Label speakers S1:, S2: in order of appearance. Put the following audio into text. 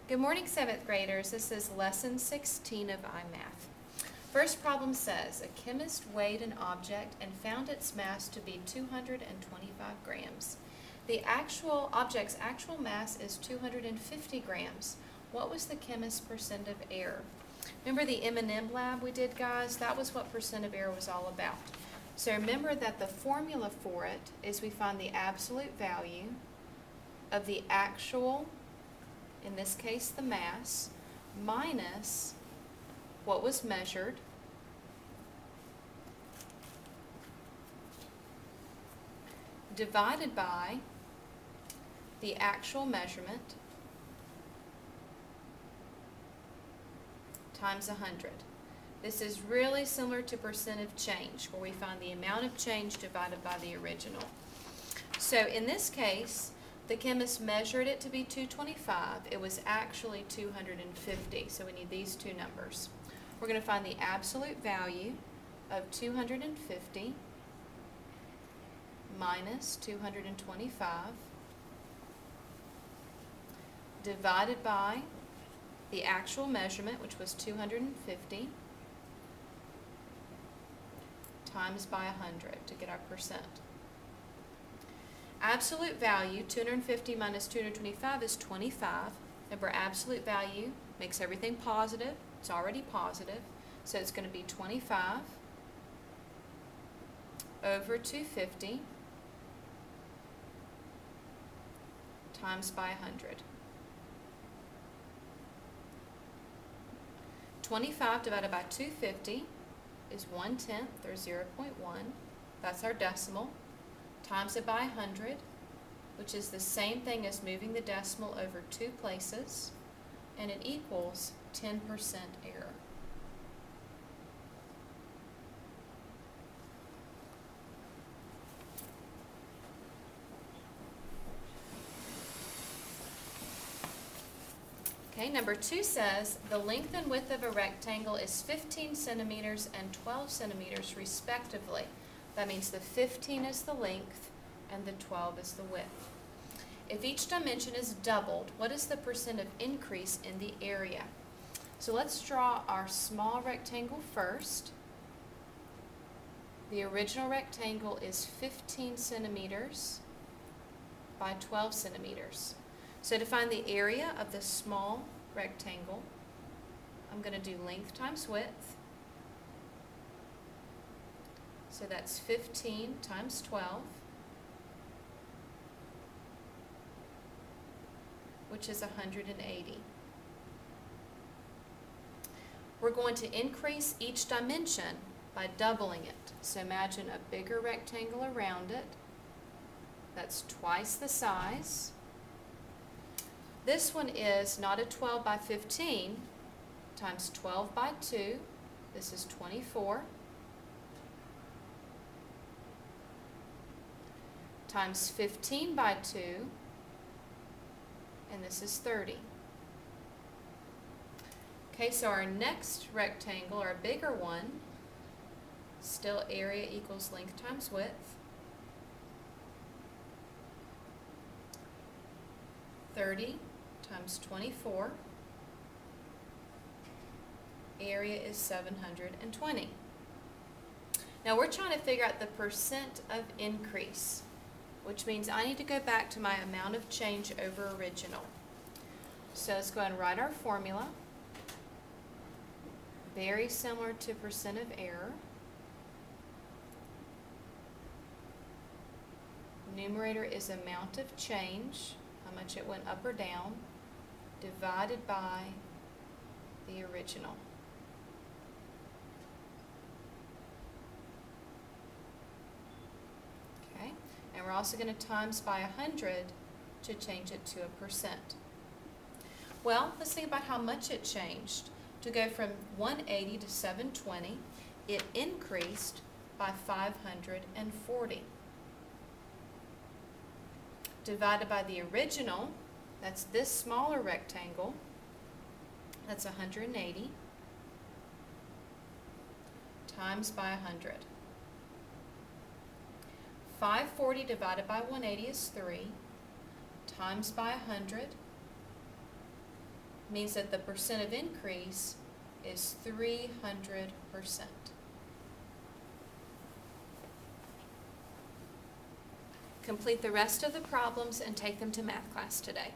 S1: Good morning, 7th graders. This is lesson 16 of iMath. First problem says, a chemist weighed an object and found its mass to be 225 grams. The object's actual mass is 250 grams. What was the chemist's percent of error? Remember the M&M lab we did, guys? That was what percent of error was all about. So remember that the formula for it is we find the absolute value of the actual, in this case the mass, minus what was measured divided by the actual measurement times 100. This is really similar to percent of change, where we find the amount of change divided by the original. So in this case, the chemist measured it to be 225. It was actually 250, so we need these two numbers. We're going to find the absolute value of 250 minus 225 divided by the actual measurement, which was 250, times by 100 to get our percent. Absolute value, 250 minus 225 is 25. Remember, absolute value makes everything positive. It's already positive. So it's going to be 25 over 250 times by 100. 25 divided by 250 is 1/10, or 0.1. That's our decimal. Times it by 100, which is the same thing as moving the decimal over two places, and it equals 10% error. Okay, number 2 says the length and width of a rectangle is 15 centimeters and 12 centimeters respectively. That means the 15 is the length and the 12 is the width. If each dimension is doubled, what is the percent of increase in the area? So let's draw our small rectangle first. The original rectangle is 15 centimeters by 12 centimeters. So to find the area of the small rectangle, I'm going to do length times width. So that's 15 times 12, which is 180. We're going to increase each dimension by doubling it. So imagine a bigger rectangle around it. That's twice the size. This one is not a 12 by 15 times 12 by 2. This is 24. Times 15 by 2, and this is 30. Okay, so our next rectangle, our bigger one, still area equals length times width. 30 times 24, area is 720. Now we're trying to figure out the percent of increase, which means I need to go back to my amount of change over original. So let's go ahead and write our formula. Very similar to percent of error. Numerator is amount of change, how much it went up or down, divided by the original. Okay, and we're also going to times by 100 to change it to a percent. Well, let's think about how much it changed. To go from 180 to 720, it increased by 540. Divided by the original, that's this smaller rectangle, that's 180, times by 100. 540 divided by 180 is 3, times by 100, means that the percent of increase is 300%. Complete the rest of the problems and take them to math class today.